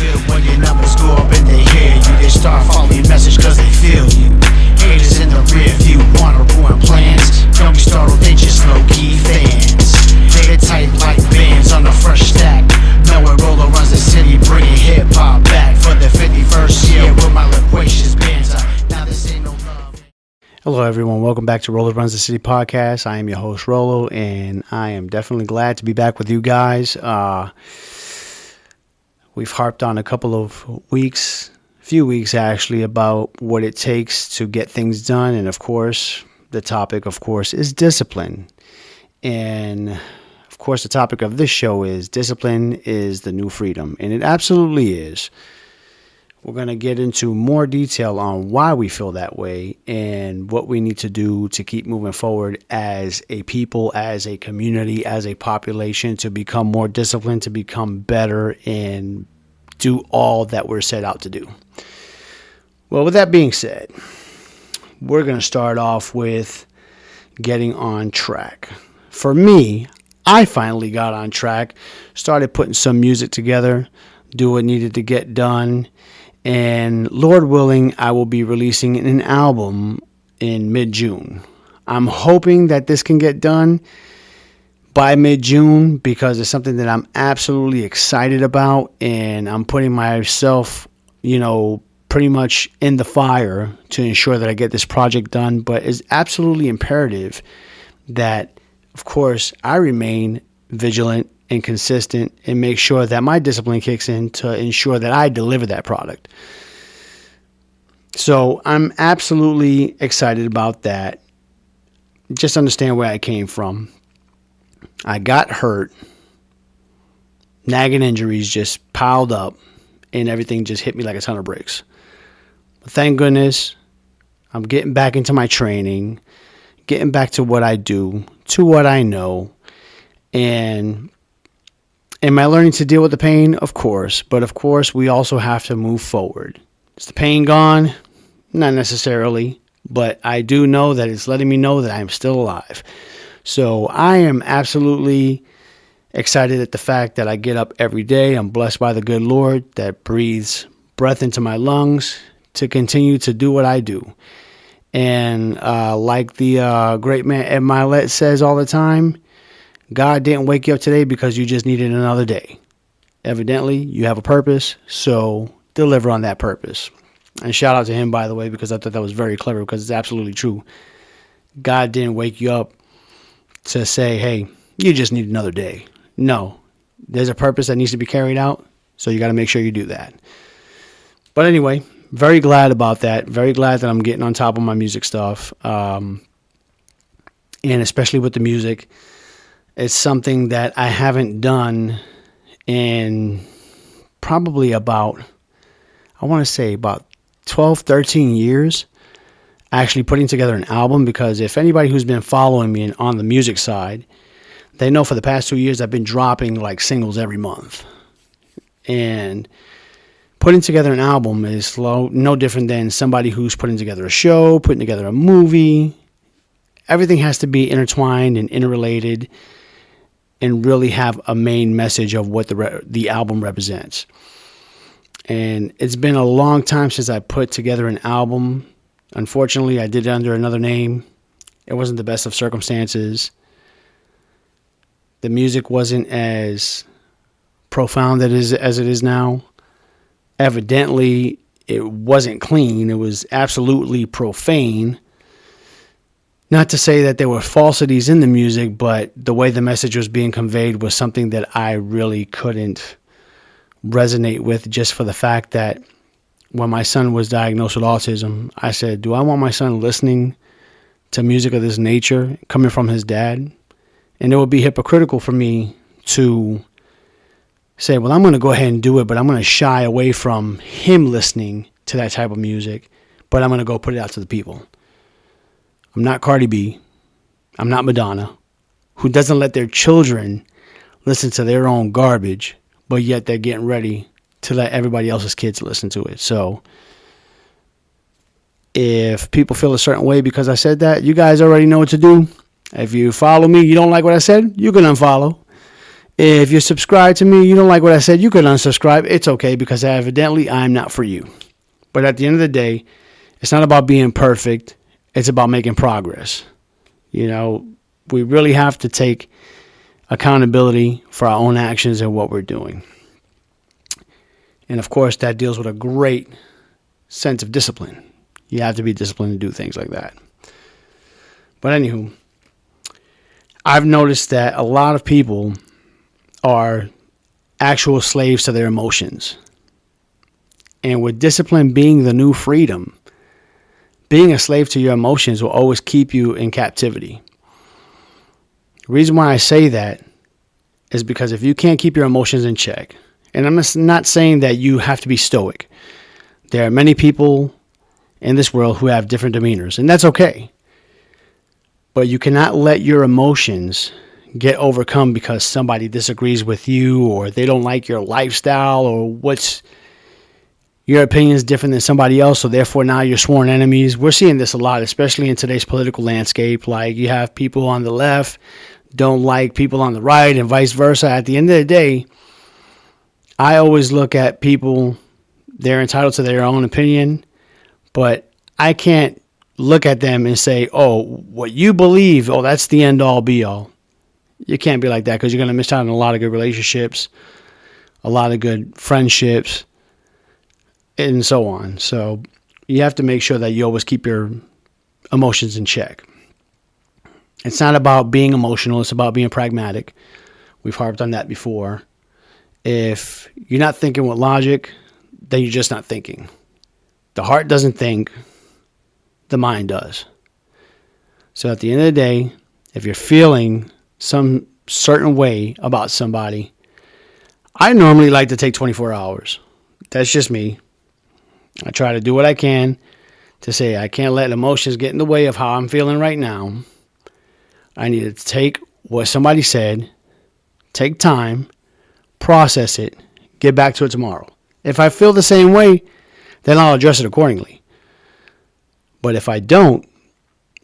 feel when your numbers go up and they hear you. They start following your message cause they feel you. Haters in the rear view wanna ruin plans. Don't be startled, they just low-key fans. They tight like bands on the fresh stack. Knowing Rolo runs the city, bringing hip-hop back for the 51st year with my loquacious bands. Now this ain't no love. Hello everyone, welcome back to Rolo Runs the City podcast. I am your host Rolo, and I am definitely glad to be back with you guys. We've harped on a few weeks actually, about what it takes to get things done, and of course, the topic, of course, is discipline. And of course, the topic of this show is discipline is the new freedom, and it absolutely is. We're going to get into more detail on why we feel that way and what we need to do to keep moving forward as a people, as a community, as a population, to become more disciplined, to become better, and do all that we're set out to do. Well, with that being said, we're going to start off with getting on track. For me, I finally got on track, started putting some music together, do what needed to get done. And Lord willing, I will be releasing an album in mid-June. I'm hoping that this can get done by mid-June because it's something that I'm absolutely excited about. And I'm putting myself, pretty much in the fire to ensure that I get this project done. But it's absolutely imperative that, of course, I remain vigilant and consistent and make sure that my discipline kicks in to ensure that I deliver that product. So I'm absolutely excited about that. Just understand where I came from. I got hurt. Nagging injuries just piled up and everything just hit me like a ton of bricks. But thank goodness I'm getting back into my training, getting back to what I do, to what I know. And am I learning to deal with the pain? Of course. But of course, we also have to move forward. Is the pain gone? Not necessarily. But I do know that it's letting me know that I am still alive. So I am absolutely excited at the fact that I get up every day. I'm blessed by the good Lord that breathes breath into my lungs to continue to do what I do. And like the great man Ed Milet says all the time, God didn't wake you up today because you just needed another day. Evidently, you have a purpose, so deliver on that purpose. And shout out to him, by the way, because I thought that was very clever, because it's absolutely true. God didn't wake you up to say, hey, you just need another day. No, there's a purpose that needs to be carried out, so you got to make sure you do that. But anyway, very glad about that. Very glad that I'm getting on top of my music stuff, and especially with the music. It's something that I haven't done in probably about 12, 13 years, actually putting together an album, because if anybody who's been following me on the music side, they know for the past 2 years I've been dropping like singles every month. And putting together an album is no different than somebody who's putting together a show, putting together a movie. Everything has to be intertwined and interrelated and really have a main message of what the album represents. And it's been a long time since I put together an album. Unfortunately, I did it under another name. It wasn't the best of circumstances. The music wasn't as profound as it is now. Evidently, it wasn't clean. It was absolutely profane. Not to say that there were falsities in the music, but the way the message was being conveyed was something that I really couldn't resonate with, just for the fact that when my son was diagnosed with autism, I said, do I want my son listening to music of this nature coming from his dad? And it would be hypocritical for me to say, well, I'm going to go ahead and do it, but I'm going to shy away from him listening to that type of music, but I'm going to go put it out to the people. I'm not Cardi B. I'm not Madonna, who doesn't let their children listen to their own garbage, but yet they're getting ready to let everybody else's kids listen to it. So if people feel a certain way because I said that, you guys already know what to do. If you follow me, you don't like what I said, you can unfollow. If you subscribe to me, you don't like what I said, you can unsubscribe. It's okay, because evidently I'm not for you. But at the end of the day, it's not about being perfect. It's about making progress. You know, we really have to take accountability for our own actions and what we're doing. And of course, that deals with a great sense of discipline. You have to be disciplined to do things like that. But anywho, I've noticed that a lot of people are actual slaves to their emotions. And with discipline being the new freedom, being a slave to your emotions will always keep you in captivity. The reason why I say that is because if you can't keep your emotions in check, and I'm not saying that you have to be stoic. There are many people in this world who have different demeanors, and that's okay. But you cannot let your emotions get overcome because somebody disagrees with you, or they don't like your lifestyle, or your opinion is different than somebody else, so therefore now you're sworn enemies. We're seeing this a lot, especially in today's political landscape. Like, you have people on the left don't like people on the right and vice versa. At the end of the day, I always look at people, they're entitled to their own opinion, but I can't look at them and say, oh, what you believe, oh, that's the end all be all. You can't be like that, because you're going to miss out on a lot of good relationships, a lot of good friendships, and so on. So you have to make sure that you always keep your emotions in check. It's not about being emotional. It's about being pragmatic. We've harped on that before. If you're not thinking with logic, then you're just not thinking. The heart doesn't think. The mind does. So at the end of the day, if you're feeling some certain way about somebody, I normally like to take 24 hours. That's just me. I try to do what I can to say I can't let emotions get in the way of how I'm feeling right now. I need to take what somebody said, take time, process it, get back to it tomorrow. If I feel the same way, then I'll address it accordingly. But if I don't,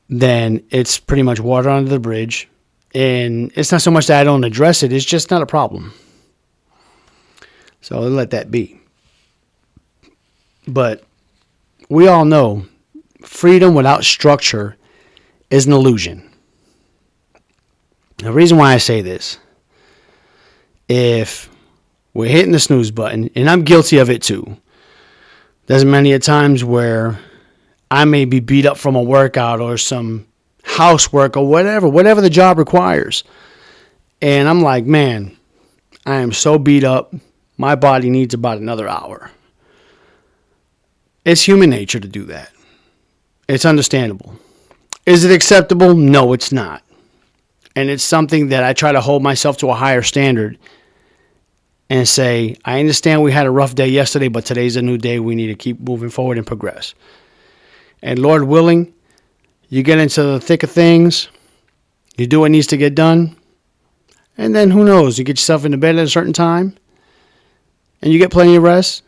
then it's pretty much water under the bridge. And it's not so much that I don't address it, it's just not a problem. So I'll let that be. But we all know freedom without structure is an illusion. The reason why I say this, if we're hitting the snooze button, and I'm guilty of it too, there's many a times where I may be beat up from a workout or some housework or whatever the job requires. And I'm like, man, I am so beat up. My body needs about another hour. It's human nature to do that. It's understandable. Is it acceptable? No, it's not. And it's something that I try to hold myself to a higher standard and say, I understand we had a rough day yesterday, but today's a new day. We need to keep moving forward and progress. And Lord willing, you get into the thick of things, you do what needs to get done, and then who knows, you get yourself into bed at a certain time, and you get plenty of rest,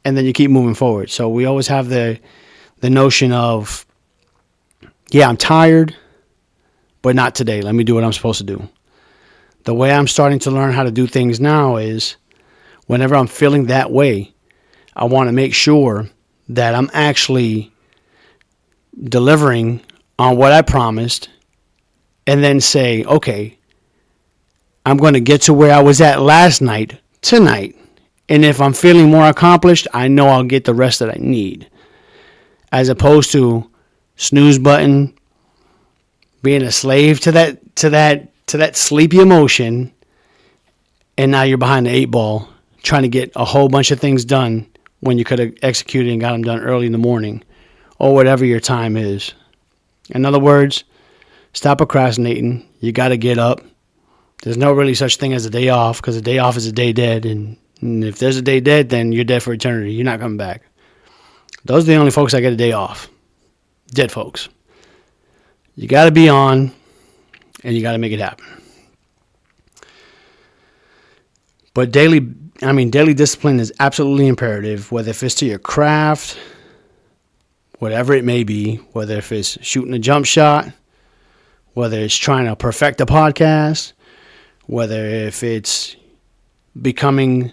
and then you keep moving forward. So we always have the notion of, yeah, I'm tired, but not today. Let me do what I'm supposed to do. The way I'm starting to learn how to do things now is whenever I'm feeling that way, I want to make sure that I'm actually delivering on what I promised, and then say, okay, I'm going to get to where I was at last night tonight. And if I'm feeling more accomplished, I know I'll get the rest that I need. As opposed to snooze button, being a slave to that sleepy emotion, and now you're behind the 8-ball trying to get a whole bunch of things done when you could have executed and got them done early in the morning or whatever your time is. In other words, stop procrastinating. You got to get up. There's no really such thing as a day off, because a day off is a day dead. And if there's a day dead, then you're dead for eternity. You're not coming back. Those are the only folks that get a day off. Dead folks. You got to be on, and you got to make it happen. But daily discipline is absolutely imperative, whether if it's to your craft, whatever it may be, whether if it's shooting a jump shot, whether it's trying to perfect a podcast, whether if it's becoming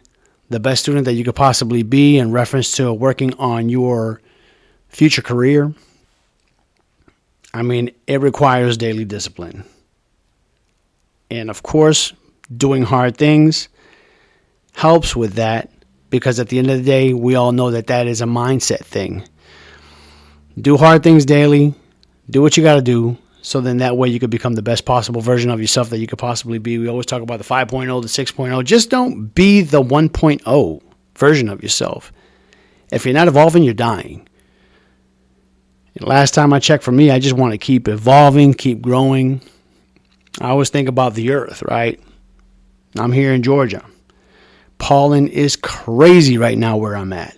the best student that you could possibly be in reference to working on your future career. I mean, it requires daily discipline. And of course, doing hard things helps with that, because at the end of the day, we all know that that is a mindset thing. Do hard things daily. Do what you got to do. So then that way you could become the best possible version of yourself that you could possibly be. We always talk about the 5.0, the 6.0. Just don't be the 1.0 version of yourself. If you're not evolving, you're dying. And last time I checked, for me, I just want to keep evolving, keep growing. I always think about the earth, right? I'm here in Georgia. Pollen is crazy right now where I'm at.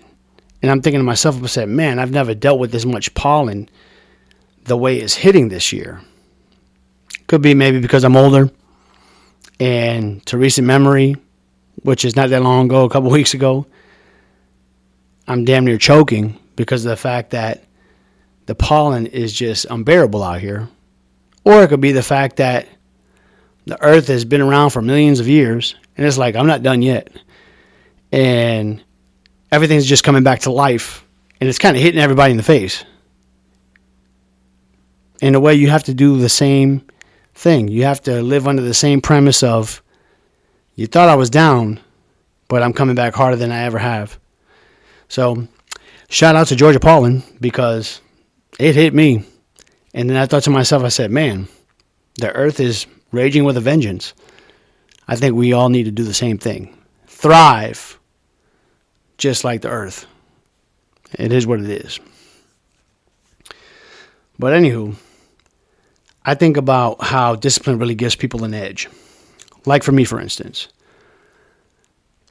And I'm thinking to myself, I said, man, I've never dealt with this much pollen the way it's hitting this year. Could be maybe because I'm older, and to recent memory, which is not that long ago, a couple weeks ago, I'm damn near choking because of the fact that the pollen is just unbearable out here. Or it could be the fact that the earth has been around for millions of years, and it's like, I'm not done yet. And everything's just coming back to life, and it's kind of hitting everybody in the face. In a way, you have to do the same thing. You have to live under the same premise of, you thought I was down, but I'm coming back harder than I ever have. So, shout out to Georgia pollen, because it hit me. And then I thought to myself, I said, man, the earth is raging with a vengeance. I think we all need to do the same thing. Thrive, just like the earth. It is what it is. But anywho, I think about how discipline really gives people an edge. Like for me, for instance.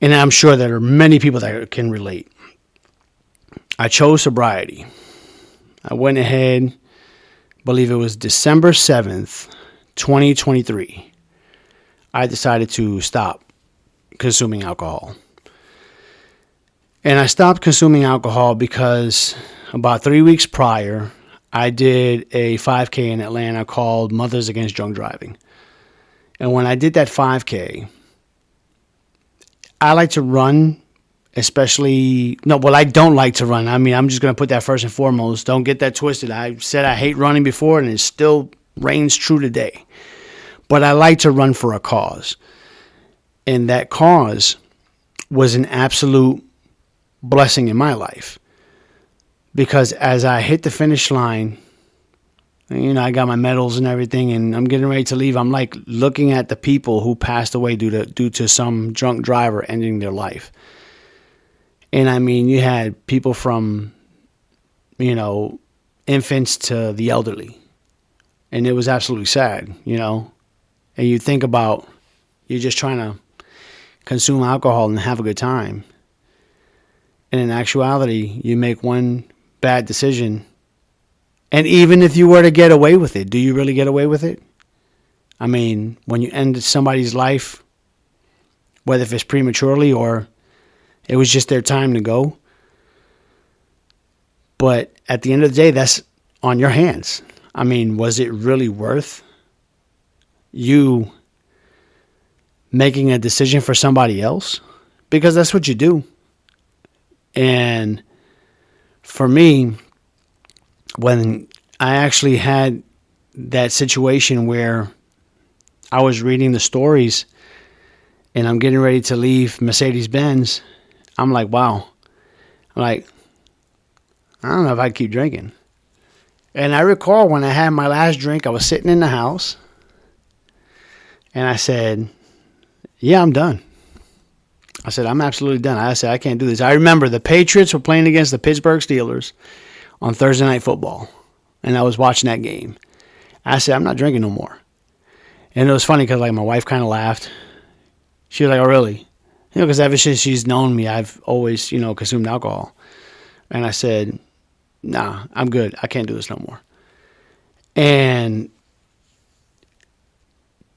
And I'm sure there are many people that can relate. I chose sobriety. I went ahead, believe it was December 7th, 2023. I decided to stop consuming alcohol. And I stopped consuming alcohol because about 3 weeks prior, I did a 5K in Atlanta called Mothers Against Drunk Driving. And when I did that 5K, I like to run, I don't like to run. I mean, I'm just going to put that first and foremost. Don't get that twisted. I said I hate running before, and it still reigns true today. But I like to run for a cause. And that cause was an absolute blessing in my life. Because as I hit the finish line, I got my medals and everything, and I'm getting ready to leave. I'm like looking at the people who passed away due to some drunk driver ending their life. And I mean, you had people from, infants to the elderly. And it was absolutely sad, And you think about, you're just trying to consume alcohol and have a good time. And in actuality, you make one bad decision. And even if you were to get away with it, do you really get away with it? I mean, when you end somebody's life, whether if it's prematurely or it was just their time to go. But at the end of the day, that's on your hands. I mean, was it really worth you making a decision for somebody else? Because that's what you do. And for me, when I actually had that situation where I was reading the stories and I'm getting ready to leave Mercedes-Benz, I'm like, wow. I'm like, I don't know if I'd keep drinking. And I recall when I had my last drink, I was sitting in the house and I said, yeah, I'm done. I said, I'm absolutely done. I said, I can't do this. I remember the Patriots were playing against the Pittsburgh Steelers on Thursday Night Football. And I was watching that game. I said, I'm not drinking no more. And it was funny because my wife kind of laughed. She was like, oh, really? Because ever since she's known me, I've always, consumed alcohol. And I said, nah, I'm good. I can't do this no more. And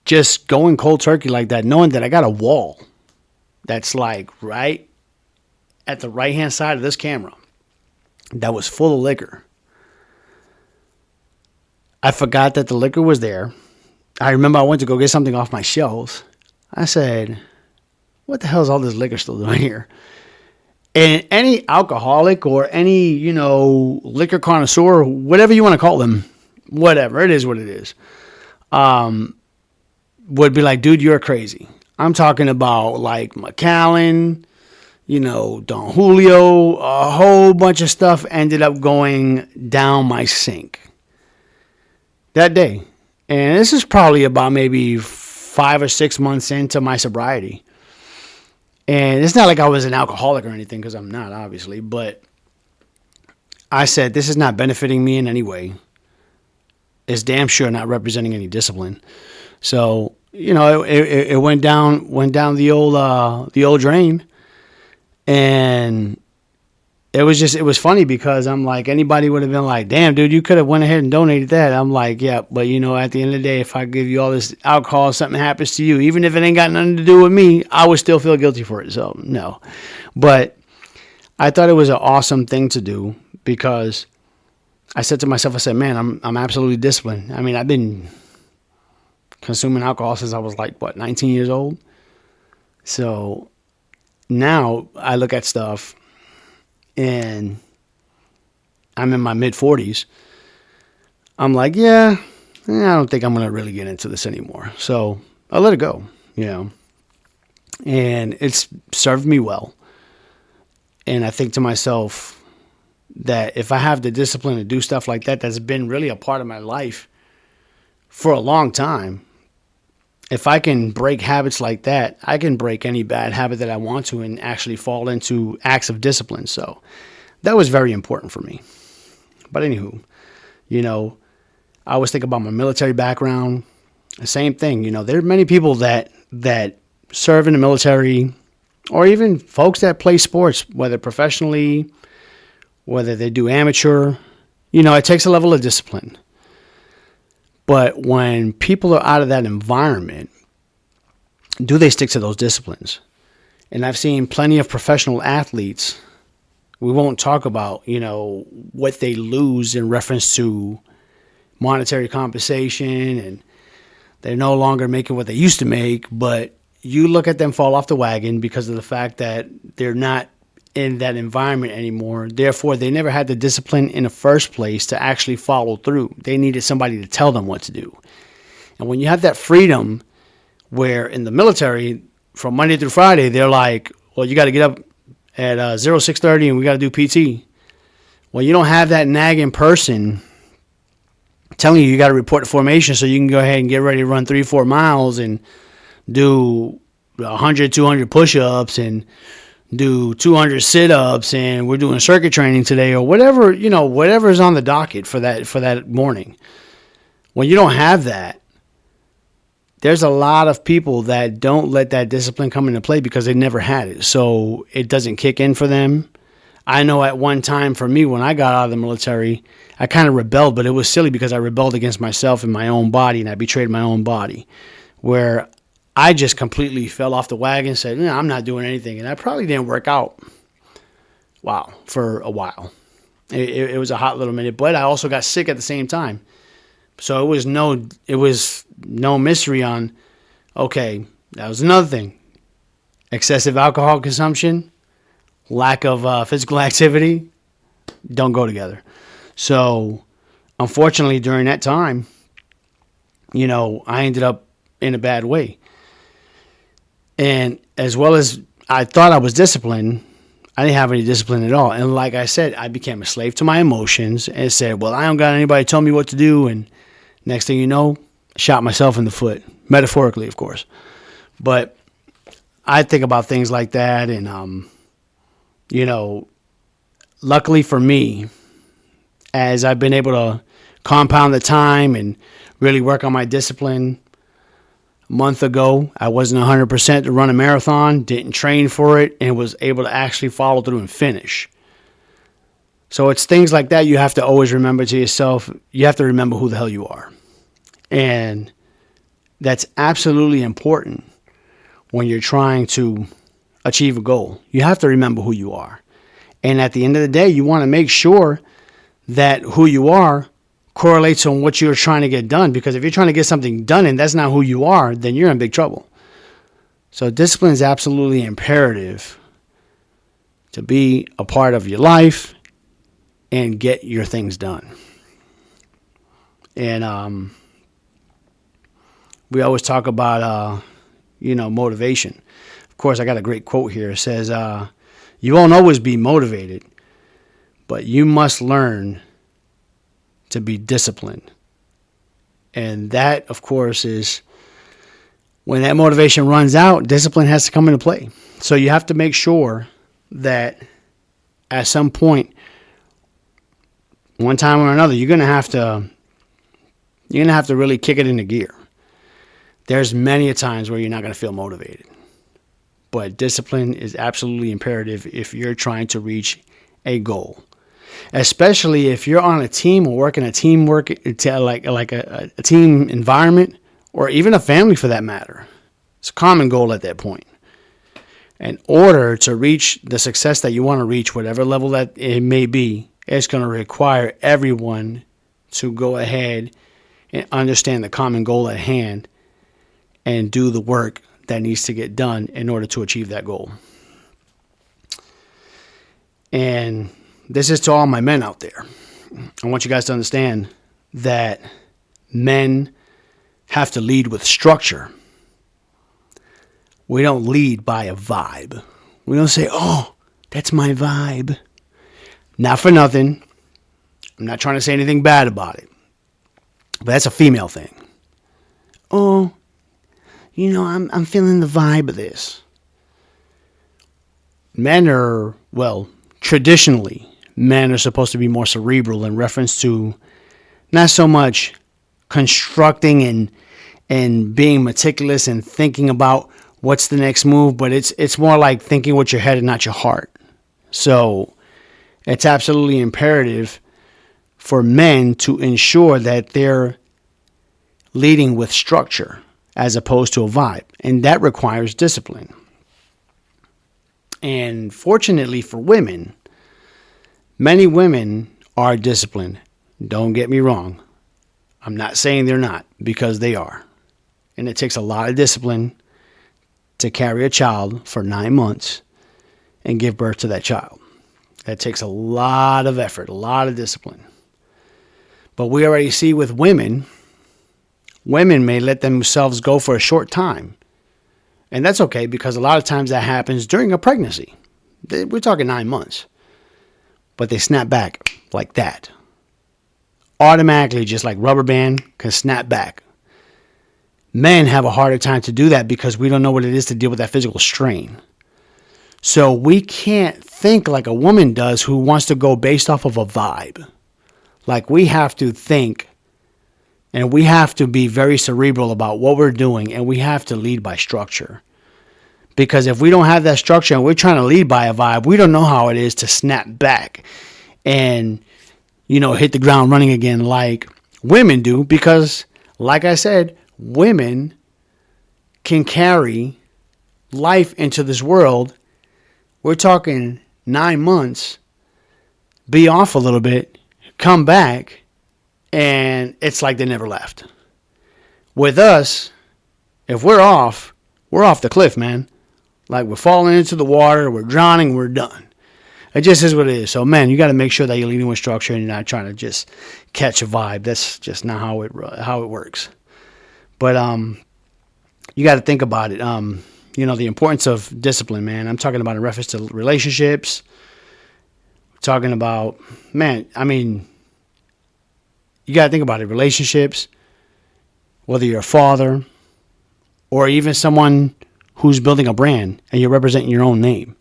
just going cold turkey like that, knowing that I got a wall that's right at the right-hand side of this camera that was full of liquor. I forgot that the liquor was there. I remember I went to go get something off my shelves. I said, what the hell is all this liquor still doing here? And any alcoholic or any, liquor connoisseur, whatever you want to call them, whatever, it is what it is, would be like, dude, you're crazy. I'm talking about like Macallan, Don Julio, a whole bunch of stuff ended up going down my sink that day. And this is probably about maybe 5 or 6 months into my sobriety. And it's not like I was an alcoholic or anything, because I'm not, obviously. But I said, this is not benefiting me in any way. It's damn sure not representing any discipline. So, it went down the old drain. And it was funny because I'm like, anybody would have been like, damn, dude, you could have went ahead and donated that. I'm like, yeah, but at the end of the day, if I give you all this alcohol, something happens to you, even if it ain't got nothing to do with me, I would still feel guilty for it. So no, but I thought it was an awesome thing to do because I said to myself, I said, man, I'm absolutely disciplined. I mean, I've been consuming alcohol since I was like, 19 years old. So now I look at stuff and I'm in my mid-40s. I'm like, I don't think I'm going to really get into this anymore. So I let it go, and it's served me well. And I think to myself that if I have the discipline to do stuff like that, that's been really a part of my life for a long time. If I can break habits like that, I can break any bad habit that I want to and actually fall into acts of discipline. So that was very important for me. But anywho, I always think about my military background. The same thing, there are many people that serve in the military or even folks that play sports, whether professionally, whether they do amateur, it takes a level of discipline. But when people are out of that environment, do they stick to those disciplines? And I've seen plenty of professional athletes. We won't talk about, what they lose in reference to monetary compensation, and they're no longer making what they used to make. But you look at them fall off the wagon because of the fact that they're not in that environment anymore. Therefore, they never had the discipline in the first place to actually follow through. They needed somebody to tell them what to do. And when you have that freedom, where in the military, from Monday through Friday, they're like, well, you got to get up at 06:30 and we got to do PT. Well, you don't have that nagging person telling you got to report to formation so you can go ahead and get ready to run 3-4 miles and do 100, 200 push-ups and do 200 sit-ups, and we're doing circuit training today, or whatever, whatever's on the docket for that morning. When you don't have that, there's a lot of people that don't let that discipline come into play because they never had it. So it doesn't kick in for them. I know at one time for me, when I got out of the military, I kind of rebelled, but it was silly because I rebelled against myself and my own body, and I betrayed my own body, where I just completely fell off the wagon and said, I'm not doing anything. And I probably didn't work out, for a while. It was a hot little minute, but I also got sick at the same time. So it was no mystery on, okay, that was another thing. Excessive alcohol consumption, lack of physical activity, don't go together. So unfortunately, during that time, I ended up in a bad way. And as well as I thought I was disciplined, I didn't have any discipline at all. And like I said, I became a slave to my emotions and said, well, I don't got anybody tell me what to do. And next thing you know, shot myself in the foot, metaphorically, of course. But I think about things like that. And, luckily for me, as I've been able to compound the time and really work on my discipline, month ago, I wasn't 100% to run a marathon, didn't train for it, and was able to actually follow through and finish. So it's things like that you have to always remember to yourself. You have to remember who the hell you are. And that's absolutely important when you're trying to achieve a goal. You have to remember who you are. And at the end of the day, you want to make sure that who you are correlates on what you're trying to get done. Because if you're trying to get something done and that's not who you are, then you're in big trouble. So discipline is absolutely imperative to be a part of your life and get your things done. And we always talk about, motivation. Of course, I got a great quote here. It says, you won't always be motivated, but you must learn to be disciplined. And that, of course, is when that motivation runs out, discipline has to come into play. So you have to make sure that at some point, one time or another, you're gonna have to really kick it into gear. There's many a times where you're not gonna feel motivated, but discipline is absolutely imperative if you're trying to reach a goal. Especially if you're on a team or working a teamwork, like a team environment, or even a family for that matter. It's a common goal at that point. In order to reach the success that you want to reach, whatever level that it may be, it's going to require everyone to go ahead and understand the common goal at hand and do the work that needs to get done in order to achieve that goal. And this is to all my men out there. I want you guys to understand that men have to lead with structure. We don't lead by a vibe. We don't say, oh, that's my vibe. Not for nothing. I'm not trying to say anything bad about it. But that's a female thing. Oh, I'm feeling the vibe of this. Men are, traditionally, men are supposed to be more cerebral in reference to not so much constructing and being meticulous and thinking about what's the next move, but it's more like thinking with your head and not your heart. So it's absolutely imperative for men to ensure that they're leading with structure as opposed to a vibe, and that requires discipline. And fortunately for women, many women are disciplined. Don't get me wrong. I'm not saying they're not, because they are. And it takes a lot of discipline to carry a child for 9 months and give birth to that child. That takes a lot of effort, a lot of discipline. But we already see with women may let themselves go for a short time. And that's okay, because a lot of times that happens during a pregnancy. We're talking 9 months. But they snap back like that. Automatically, just like rubber band can snap back. Men have a harder time to do that because we don't know what it is to deal with that physical strain. So we can't think like a woman does who wants to go based off of a vibe. Like, we have to think, and we have to be very cerebral about what we're doing, and we have to lead by structure. Because if we don't have that structure and we're trying to lead by a vibe, we don't know how it is to snap back and, hit the ground running again like women do. Because, like I said, women can carry life into this world. We're talking 9 months, be off a little bit, come back, and it's like they never left. With us, if we're off the cliff, man. Like, we're falling into the water, we're drowning, we're done. It just is what it is. So, man, you got to make sure that you're leading with structure and you're not trying to just catch a vibe. That's just not how it works. But you got to think about it. The importance of discipline, man. I'm talking about in reference to relationships. Talking about, you got to think about it. Relationships, whether you're a father or even someone who's building a brand and you're representing your own name.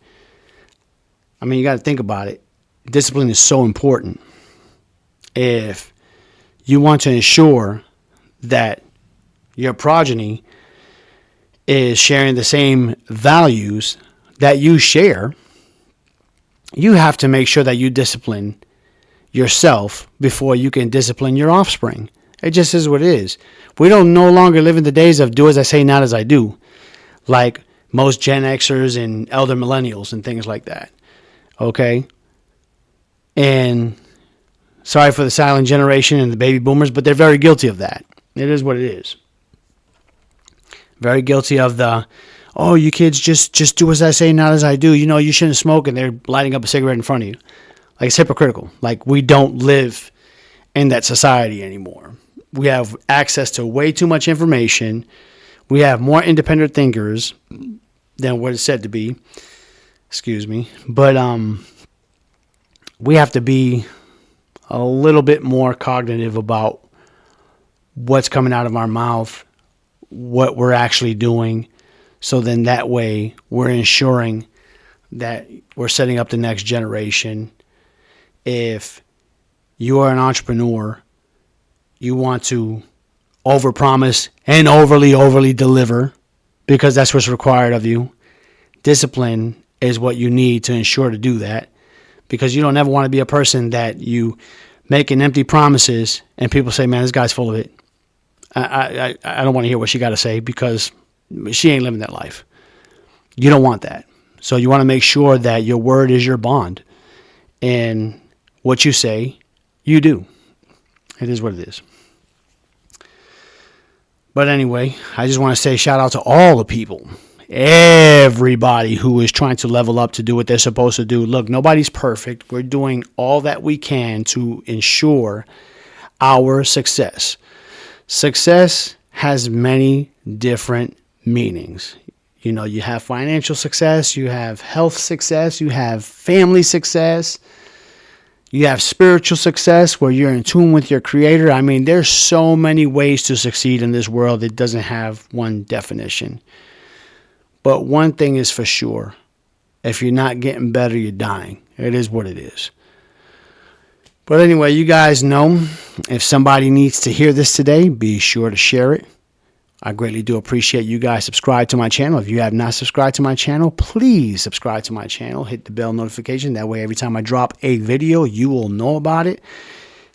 You got to think about it. Discipline is so important. If you want to ensure that your progeny is sharing the same values that you share, you have to make sure that you discipline yourself before you can discipline your offspring. It just is what it is. We don't no longer live in the days of do as I say, not as I do, like most Gen Xers and elder millennials and things like that. Okay? And sorry for the silent generation and the baby boomers, but they're very guilty of that. It is what it is. Very guilty of the, oh, you kids just do as I say, not as I do. You know, you shouldn't smoke, and they're lighting up a cigarette in front of you. Like, it's hypocritical. Like, we don't live in that society anymore. We have access to way too much information. We have more independent thinkers than what it's said to be. Excuse me. But we have to be a little bit more cognitive about what's coming out of our mouth, what we're actually doing. So then that way we're ensuring that we're setting up the next generation. If you are an entrepreneur, you want to overpromise and overly deliver because that's what's required of you. Discipline is what you need to ensure to do that, because you don't ever want to be a person that you making empty promises and people say, man, this guy's full of it. I don't want to hear what she got to say because she ain't living that life. You don't want that. So you want to make sure that your word is your bond. And what you say, you do. It is what it is. But anyway, I just want to say shout out to all the people, everybody who is trying to level up to do what they're supposed to do. Look, nobody's perfect. We're doing all that we can to ensure our success. Success has many different meanings. You know, you have financial success, you have health success, you have family success, you have spiritual success where you're in tune with your creator. I mean, there's so many ways to succeed in this world. It doesn't have one definition. But one thing is for sure. If you're not getting better, you're dying. It is what it is. But anyway, you guys know, if somebody needs to hear this today, be sure to share it. I greatly do appreciate you guys subscribe to my channel. If you have not subscribed to my channel, please subscribe to my channel. Hit the bell notification. That way, every time I drop a video, you will know about it.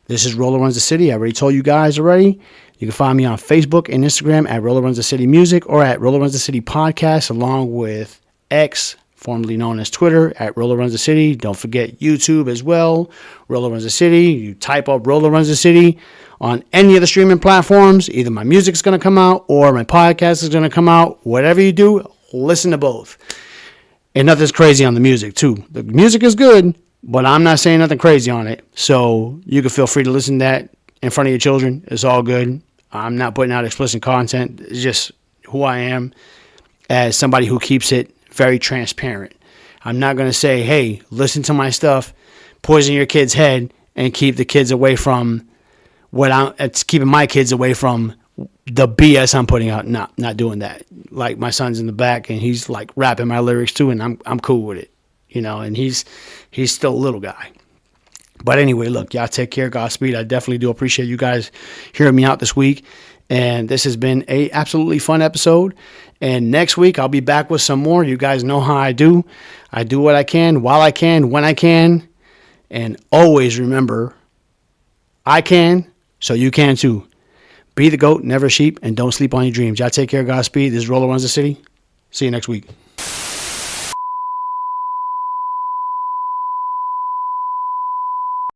This is Rolo Runs the City. I already told you guys already. You can find me on Facebook and Instagram at Rolo Runs the City Music or at Rolo Runs the City Podcast, along with X, formerly known as Twitter, at Rolo Runs the City. Don't forget YouTube as well, Rolo Runs the City. You type up Rolo Runs the City on any of the streaming platforms. Either my music's going to come out or my podcast is going to come out. Whatever you do, listen to both. And nothing's crazy on the music, too. The music is good, but I'm not saying nothing crazy on it. So you can feel free to listen to that in front of your children. It's all good. I'm not putting out explicit content. It's just who I am as somebody who keeps it very transparent. I'm not going to say, hey, listen to my stuff, poison your kid's head, and keep the kids away from it's keeping my kids away from the BS I'm putting out. Not doing that. Like, my son's in the back and he's like rapping my lyrics too, and I'm cool with it, you know. And he's still a little guy. But anyway, look, y'all take care. Godspeed. I definitely do appreciate you guys hearing me out this week. And this has been a absolutely fun episode. And next week I'll be back with some more. You guys know how I do. I do what I can, while I can, when I can. And always remember, I can, so you can too. Be the goat, never sheep, and don't sleep on your dreams. Y'all take care. Godspeed. This is Rolo Runs the City. See you next week.